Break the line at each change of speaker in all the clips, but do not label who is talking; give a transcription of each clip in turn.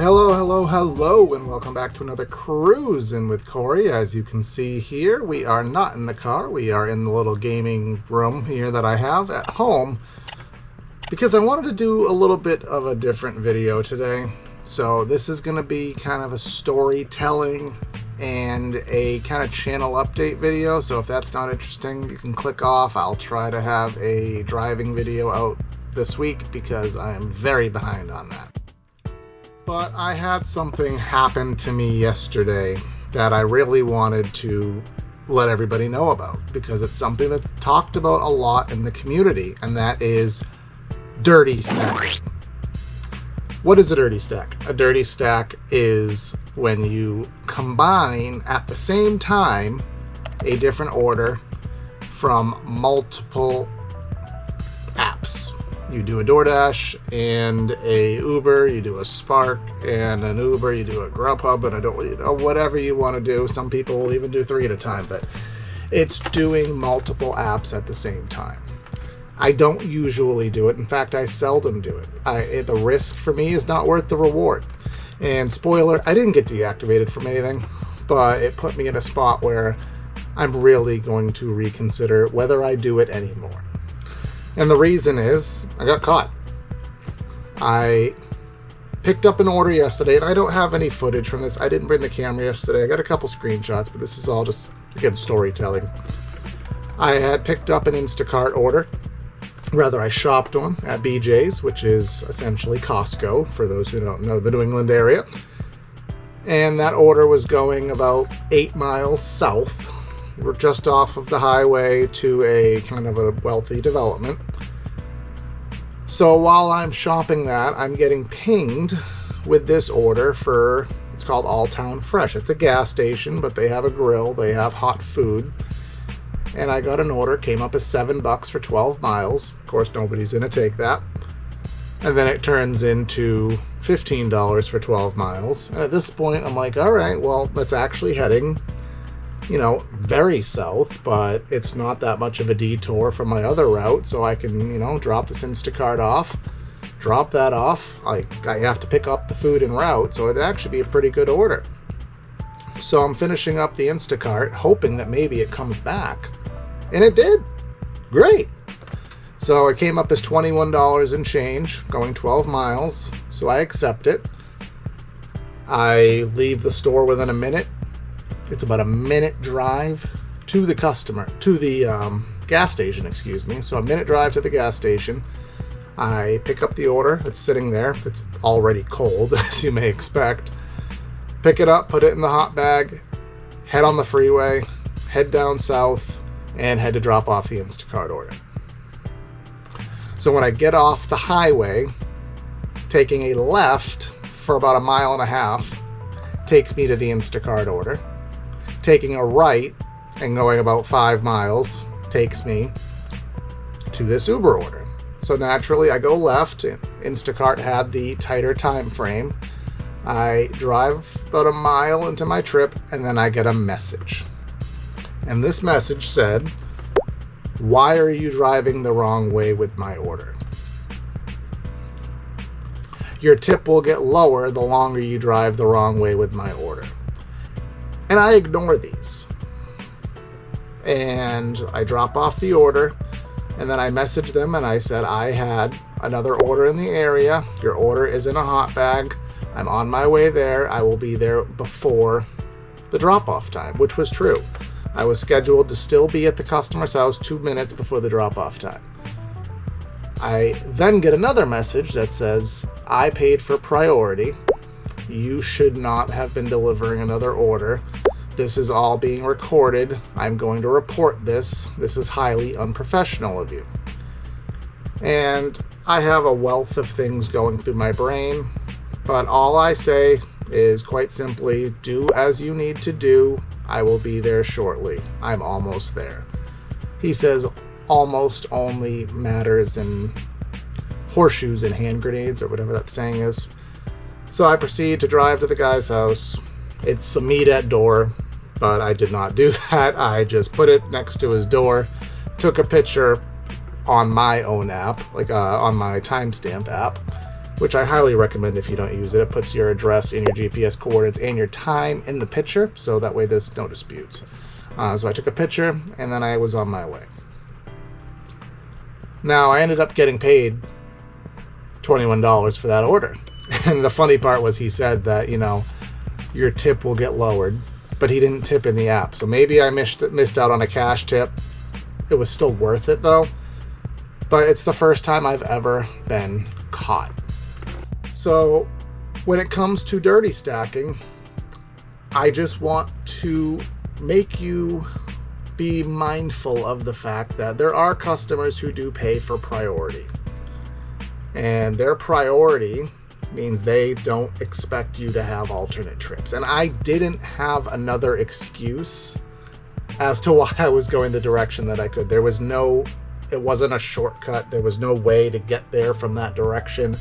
Hello, and welcome back to another Cruisin with Corey. As you can see here, we are not in the car. We are in the little gaming room here that I have at home because I wanted to do a little bit of a different video today. So this is going to be kind of a storytelling and a kind of channel update video. So if that's not interesting, you can click off. I'll try to have a driving video out this week because I am very behind on that. But I had something happen to me yesterday that I really wanted to let everybody know about because it's something that's talked about a lot in the community, and that is dirty stacking. What is a dirty stack? A dirty stack is when you combine at the same time a different order from multiple apps. You do a DoorDash and a Uber, you do a Spark and an Uber, you do a Grubhub and whatever you want to do. Some people will even do 3 at a time, but it's doing multiple apps at the same time. I don't usually do it. In fact, I seldom do it. The risk for me is not worth the reward. And spoiler, I didn't get deactivated from anything, but it put me in a spot where I'm really going to reconsider whether I do it anymore. And the reason is I got caught. I picked up an order yesterday, and I don't have any footage from this. I didn't bring the camera yesterday. I got a couple screenshots, but this is all just, again, storytelling. I had picked up an Instacart order. Rather, I shopped one at BJ's, which is essentially Costco, for those who don't know the New England area. And that order was going about 8 miles south. We're just off of the highway to a kind of a wealthy development. So while I'm shopping that, I'm getting pinged with this order for, it's called All Town Fresh. It's a gas station, but they have a grill, they have hot food. And I got an order, came up as $7 for 12 miles. Of course, nobody's gonna take that. And then it turns into $15 for 12 miles. And at this point, I'm like, all right, well, that's actually heading very south, but it's not that much of a detour from my other route, so I can, drop this Instacart off, drop that off. I have to pick up the food en route, so it'd actually be a pretty good order. So I'm finishing up the Instacart, hoping that maybe it comes back, and it did. Great. So it came up as $21 and change, going 12 miles, so I accept it. I leave the store within a minute. It's about a minute drive to the gas station, So a minute drive to the gas station. I pick up the order. It's sitting there. It's already cold, as you may expect. Pick it up, put it in the hot bag, head on the freeway, head down south, and head to drop off the Instacart order. So when I get off the highway, taking a left for about 1.5 miles takes me to the Instacart order. Taking a right and going about 5 miles takes me to this Uber order. So naturally, I go left. Instacart had the tighter time frame. I drive about 1 mile into my trip, and then I get a message. And this message said, "Why are you driving the wrong way with my order? Your tip will get lower the longer you drive the wrong way with my order." And I ignore these. And I drop off the order, and then I message them and I said, I had another order in the area. Your order is in a hot bag. I'm on my way there. I will be there before the drop-off time, which was true. I was scheduled to still be at the customer's house 2 minutes before the drop-off time. I then get another message that says, I paid for priority. You should not have been delivering another order. This is all being recorded. I'm going to report this. This is highly unprofessional of you. And I have a wealth of things going through my brain, but all I say is quite simply, do as you need to do. I will be there shortly. I'm almost there. He says almost only matters in horseshoes and hand grenades, or whatever that saying is. So I proceed to drive to the guy's house. It's a meet at door, but I did not do that. I just put it next to his door, took a picture on my own app, on my timestamp app, which I highly recommend if you don't use it. It puts your address and your GPS coordinates and your time in the picture, so that way there's no disputes. So I took a picture, and then I was on my way. Now, I ended up getting paid $21 for that order. And the funny part was he said that, your tip will get lowered, but he didn't tip in the app. So maybe I missed out on a cash tip. It was still worth it, though. But it's the first time I've ever been caught. So when it comes to dirty stacking, I just want to make you be mindful of the fact that there are customers who do pay for priority. And their priority means they don't expect you to have alternate trips. And I didn't have another excuse as to why I was going the direction that I could. It wasn't a shortcut. There was no way to get there from that direction.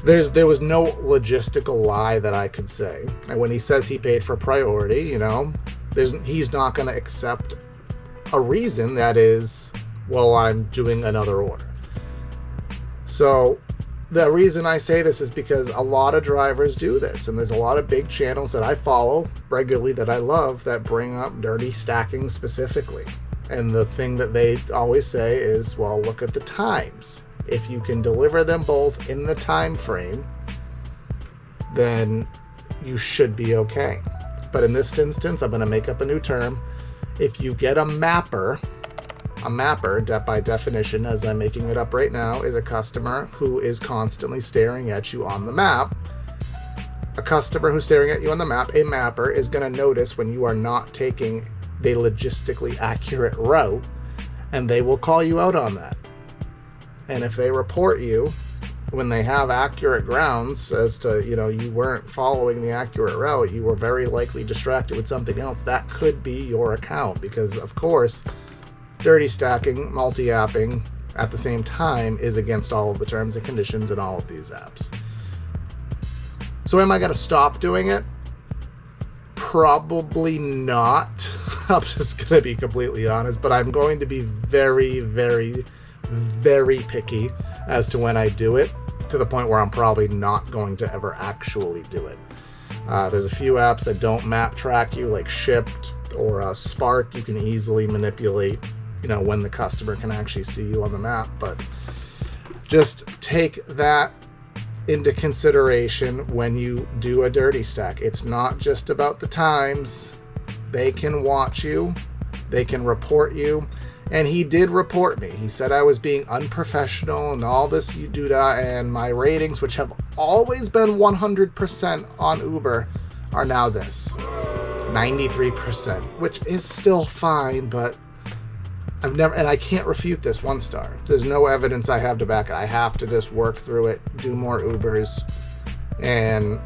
There was no logistical lie that I could say. And when he says he paid for priority, he's not going to accept a reason that is, well, I'm doing another order. So the reason I say this is because a lot of drivers do this, and there's a lot of big channels that I follow regularly that I love that bring up dirty stacking specifically. And the thing that they always say is, well, look at the times. If you can deliver them both in the time frame, then you should be okay. But in this instance, I'm going to make up a new term. If you get a mapper by definition, as I'm making it up right now, is a customer who is constantly staring at you on the map. A customer who's staring at you on the map, a mapper, is going to notice when you are not taking the logistically accurate route, and they will call you out on that. And if they report you when they have accurate grounds as to, you weren't following the accurate route, you were very likely distracted with something else, that could be your account. Because, of course, dirty stacking, multi-apping at the same time is against all of the terms and conditions in all of these apps. So am I going to stop doing it? Probably not. I'm just going to be completely honest, but I'm going to be very, very, very picky as to when I do it, to the point where I'm probably not going to ever actually do it. There's a few apps that don't map track you, like Shipt or Spark. You can easily manipulate, when the customer can actually see you on the map, but just take that into consideration when you do a dirty stack. It's not just about the times. They can watch you, they can report you, and he did report me. He said I was being unprofessional and all this doodah, and my ratings, which have always been 100% on Uber, are now this 93%, which is still fine, but and I can't refute this 1 star. There's no evidence I have to back it. I have to just work through it, do more Ubers, and,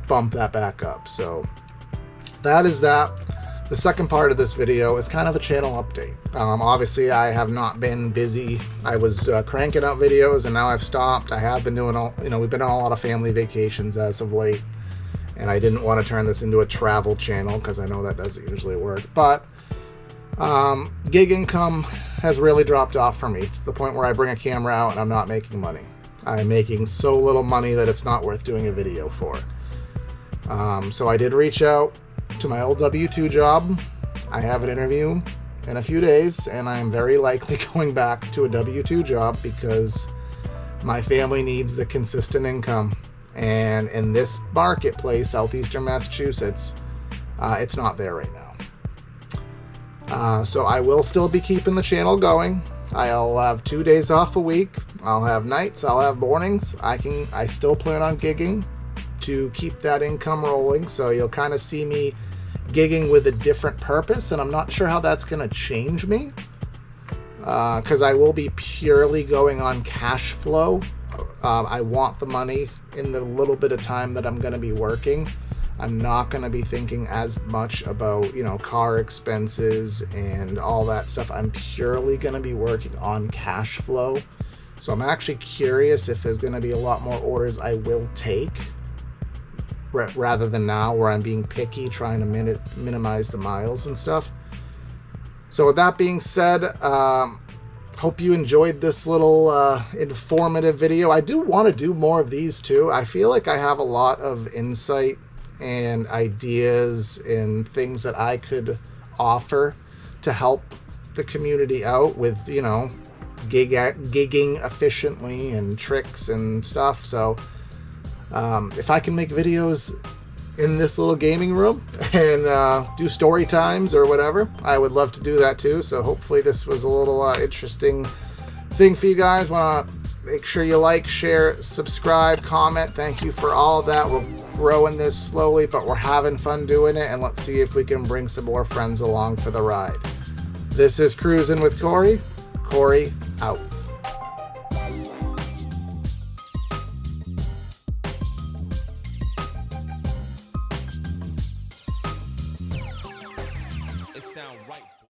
bump that back up. So that is that. The second part of this video is kind of a channel update. Obviously, I have not been busy. I was cranking out videos, and now I've stopped. I have been doing we've been on a lot of family vacations as of late, and I didn't want to turn this into a travel channel because I know that doesn't usually work. But gig income has really dropped off for me. It's the point where I bring a camera out and I'm not making money. I'm making so little money that it's not worth doing a video for. So I did reach out to my old W-2 job. I have an interview in a few days, and I'm very likely going back to a W-2 job because my family needs the consistent income. And in this marketplace, southeastern Massachusetts, it's not there right now. So I will still be keeping the channel going. I'll have 2 days off a week. I'll have nights, I'll have mornings. I still plan on gigging to keep that income rolling. So you'll kind of see me gigging with a different purpose, and I'm not sure how that's going to change me. Because I will be purely going on cash flow. I want the money in the little bit of time that I'm going to be working. I'm not going to be thinking as much about, car expenses and all that stuff. I'm purely going to be working on cash flow. So I'm actually curious if there's going to be a lot more orders I will take rather than now where I'm being picky, trying to minimize the miles and stuff. So with that being said, Hope you enjoyed this little informative video. I do want to do more of these too. I feel like I have a lot of insight and ideas and things that I could offer to help the community out with, you know, gigging efficiently and tricks and stuff. So if I can make videos in this little gaming room and do story times or whatever, I would love to do that too. So hopefully this was a little interesting thing for you guys. Want to make sure you like, share, subscribe, comment. Thank you for all of that. We're growing this slowly, but we're having fun doing it, and let's see if we can bring some more friends along for the ride. This is Cruisin' with Corey. Corey out.